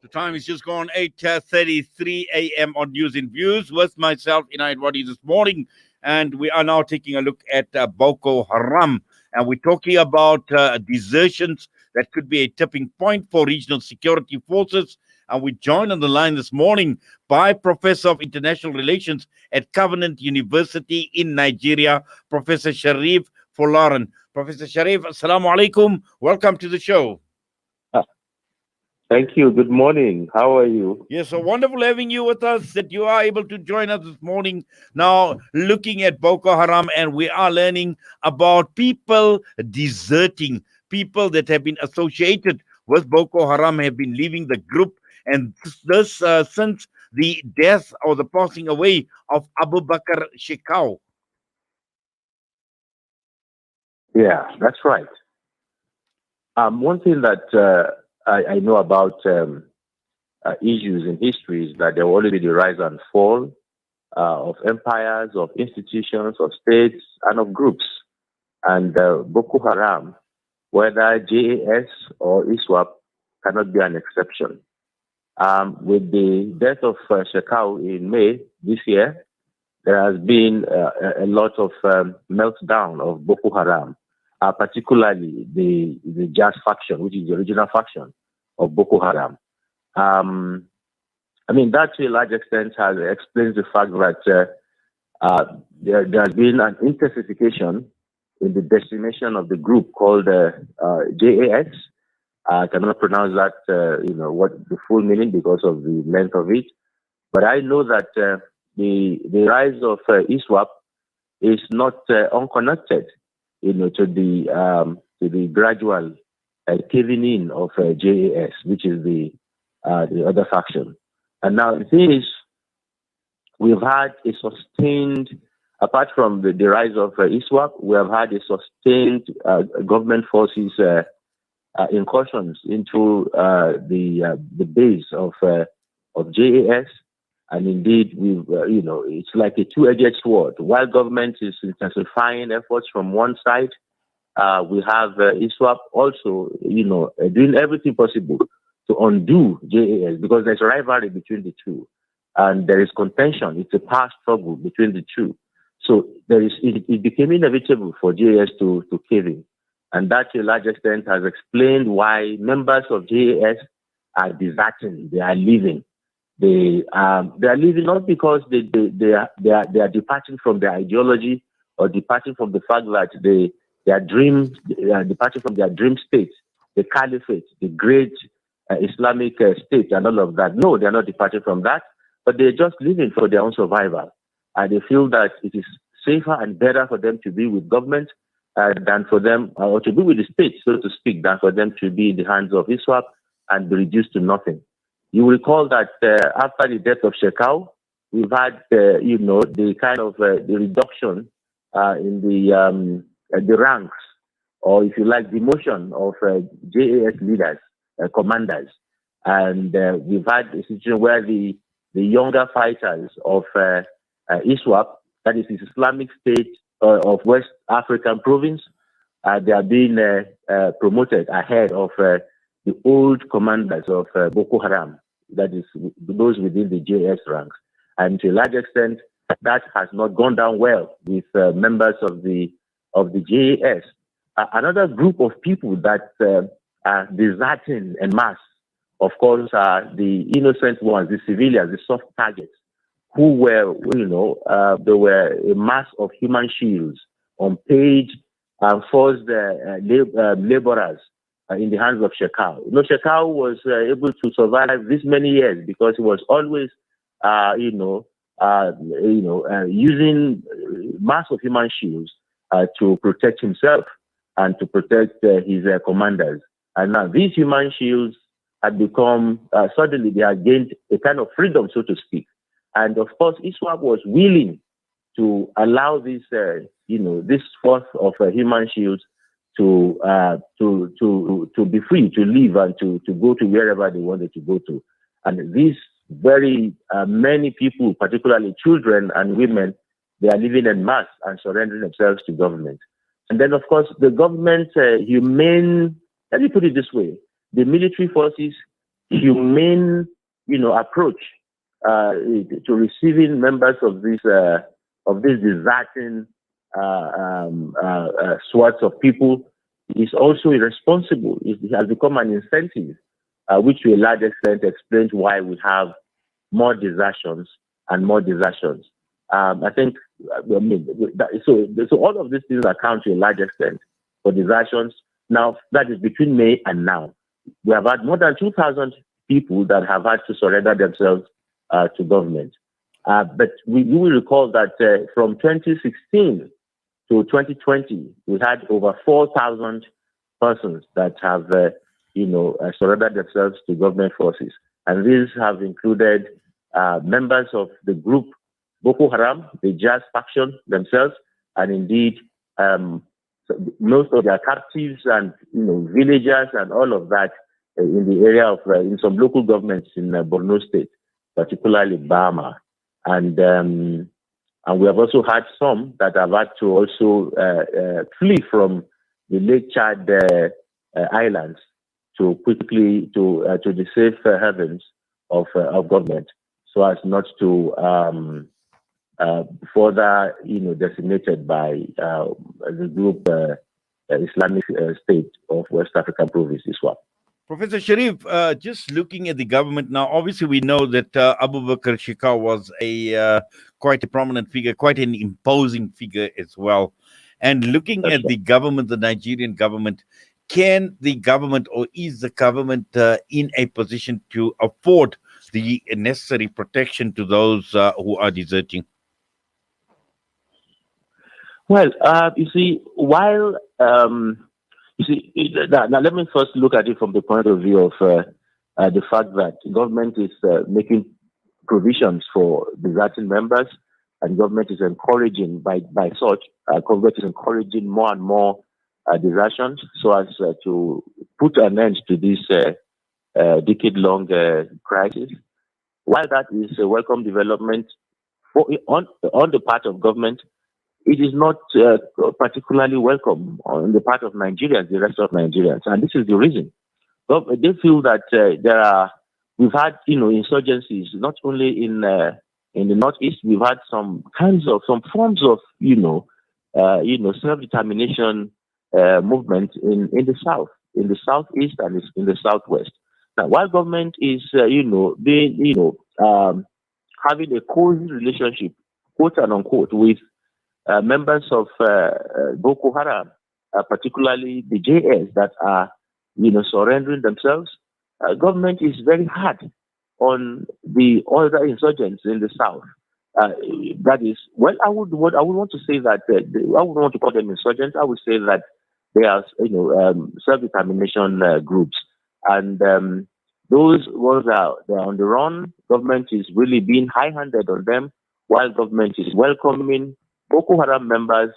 The time is just gone 8:33 a.m. on News and Views with myself, Inayet Wadee, this morning. And we are now taking a look at Boko Haram. And we're talking about desertions that could be a tipping point for regional security forces. And we joined on the line this morning by Professor of International Relations at Covenant University in Nigeria, Professor Sheriff Folarin. Professor Sheriff, assalamu alaikum. Welcome to the show. Thank you. Good morning. How are you? Yes, so wonderful having you with us, that you are able to join us this morning. Now, looking at Boko Haram, and we are learning about people deserting. People that have been associated with Boko Haram have been leaving the group, and this since the death or the passing away of Abu Bakr Shekau. Yeah, that's right. One thing that I know about issues in history is that there will always be the rise and fall of empires, of institutions, of states, and of groups. And Boko Haram, whether JAS or ISWAP, cannot be an exception. With the death of Shekau in May this year, there has been a lot of meltdown of Boko Haram, particularly the Jazz faction, which is the original faction of Boko Haram. I mean, that to a large extent explains the fact that there has been an intensification in the decimation of the group called JAS. I cannot pronounce that, what the full meaning because of the length of it. But I know that the rise of ISWAP is not unconnected, to the gradual caving in of JAS, which is the other faction. And now the thing is, we've had a sustained, apart from the rise of ISWAP, we have had a sustained government forces incursions into the base of JAS. And indeed, we've, it's like a two-edged sword. While government is intensifying efforts from one side, we have ISWAP also, doing everything possible to undo JAS because there's a rivalry between the two. And there is contention. It's a power struggle between the two. So it became inevitable for JAS to cave in. And that to a large extent has explained why members of JAS are deserting, they are leaving. They are leaving not because they are departing from their ideology or departing from the fact that they are departing from their dream state, the caliphate, the great Islamic state and all of that. No, they are not departing from that, but they're just leaving for their own survival. And they feel that it is safer and better for them to be with government than for them, or to be with the state, so to speak, than for them to be in the hands of ISWAP and be reduced to nothing. You will recall that after the death of Shekau, we've had, the kind of the reduction in the ranks, or if you like, demotion of JAS leaders, commanders. And we've had a situation where the younger fighters of ISWAP, that is the Islamic State of West African province, they are being promoted ahead of the old commanders of Boko Haram, that is those within the JS ranks. And to a large extent, that has not gone down well with members of the JAS. Another group of people that are deserting en masse, of course, are the innocent ones, the civilians, the soft targets, who were, there were a mass of human shields, unpaid and forced laborers in the hands of Shekau. Shekau was able to survive this many years because he was always, using mass of human shields to protect himself and to protect his commanders. And now these human shields had become, suddenly they had gained a kind of freedom, so to speak. And of course, ISWAP was willing to allow this, this force of human shields to be free, to live and to go to wherever they wanted to go to. And these very many people, particularly children and women, they are living en masse and surrendering themselves to government. And then, of course, the government, let me put it this way, the military forces, they are living en masse and surrendering themselves to government. And then, of course, the government, let me put it this way, the military forces, they are living en masse and surrendering themselves to government. And then, of course, the government humane, approach to receiving members of this deserting swaths of people is also irresponsible. It has become an incentive, which to a large extent explains why we have more desertions and more desertions. I think, so all of these things account to a large extent for desertions. Now, that is between May and now. We have had more than 2,000 people that have had to surrender themselves to government. But you will recall that from 2016 to 2020, we had over 4,000 persons that have, surrendered themselves to government forces. And these have included members of the group Boko Haram, the Jazz faction themselves, and indeed most of their captives and villagers and all of that in the area of in some local governments in Borno State, particularly Bama, and we have also had some that have had to also flee from the Lake Chad islands to quickly to the safe havens of government, so as not to further decimated by the group Islamic State of West African Province ISWAP. Professor Sharif, just looking at the government now, obviously we know that Abu Bakr Shekau was a quite a prominent figure, quite an imposing figure as well. And looking That's at right. the government, the Nigerian government, can the government or is the government in a position to afford the necessary protection to those who are deserting? Well, you see, while now let me first look at it from the point of view of the fact that government is making provisions for deserting members, and government is encouraging by such government is encouraging more and more desertions, so as to put an end to this decade-long crisis. While that is a welcome development on the part of government, it is not particularly welcome on the part of Nigerians, the rest of Nigerians, and this is the reason. They feel that we've had insurgencies not only in the northeast. We've had some forms of self-determination movement in the south, in the southeast, and in the southwest. Now, while government is having a cozy relationship, quote and unquote, with members of Boko Haram, particularly the JS that are, surrendering themselves, government is very hard on the other insurgents in the south. That is, well, I would want to say that I would want to call them insurgents. I would say that they are, self-determination groups, and those ones they're on the run. Government is really being high-handed on them, while government is welcoming Boko Haram members,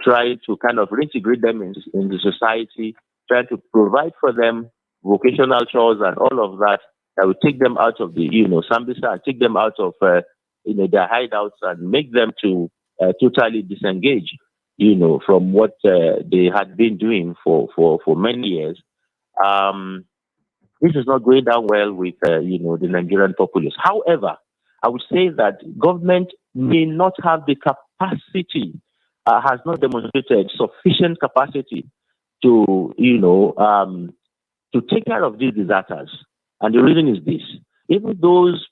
try to kind of reintegrate them in the society, try to provide for them vocational chores and all of that, that will take them out of the, Sambisa, and take them out of, their hideouts and make them to totally disengage, from what they had been doing for many years. This is not going down well with, the Nigerian populace. However, I would say that government may not have the capacity, has not demonstrated sufficient capacity to, to take care of these disasters. And the reason is this: even those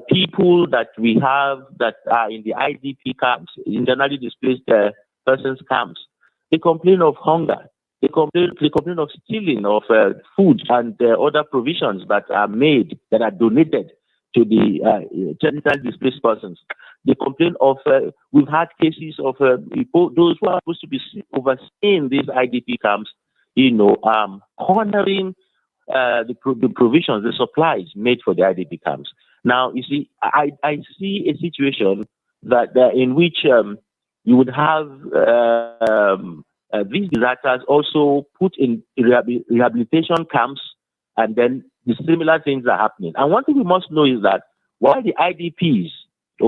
people that we have that are in the IDP camps, internally displaced persons camps, they complain of hunger. They complain of stealing of food and other provisions that are made, that are donated to the genital displaced persons. They complain of, we've had cases of people, those who are supposed to be overseeing these IDP camps, cornering the provisions, the supplies made for the IDP camps. Now, you see, I see a situation that in which you would have these disasters also put in rehabilitation camps, and then the similar things are happening. And one thing we must know is that while the IDPs,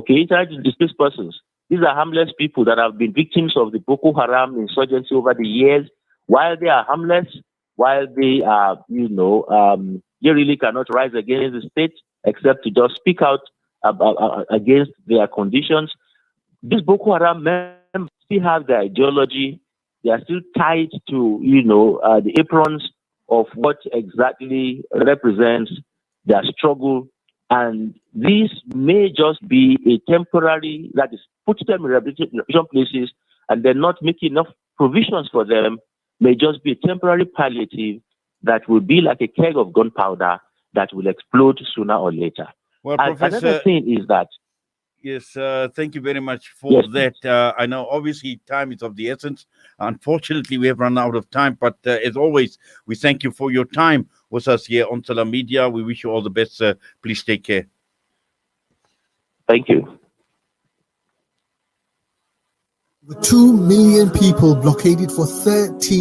internally displaced persons, these are harmless people that have been victims of the Boko Haram insurgency over the years, while they are harmless, while they are, they really cannot rise against the state except to just speak out against their conditions. These Boko Haram members still have their ideology. They are still tied to, the aprons of what exactly represents their struggle. And this may just be a temporary, that is, put them in rehabilitation places and then not making enough provisions for them, may just be a temporary palliative that will be like a keg of gunpowder that will explode sooner or later. Well, And Professor, another thing is that, yes, thank you very much for that. I know obviously time is of the essence. Unfortunately, we have run out of time, but as always, we thank you for your time with us here on Salam Media. We wish you all the best. Please take care. Thank you. With 2 million people blockaded for 13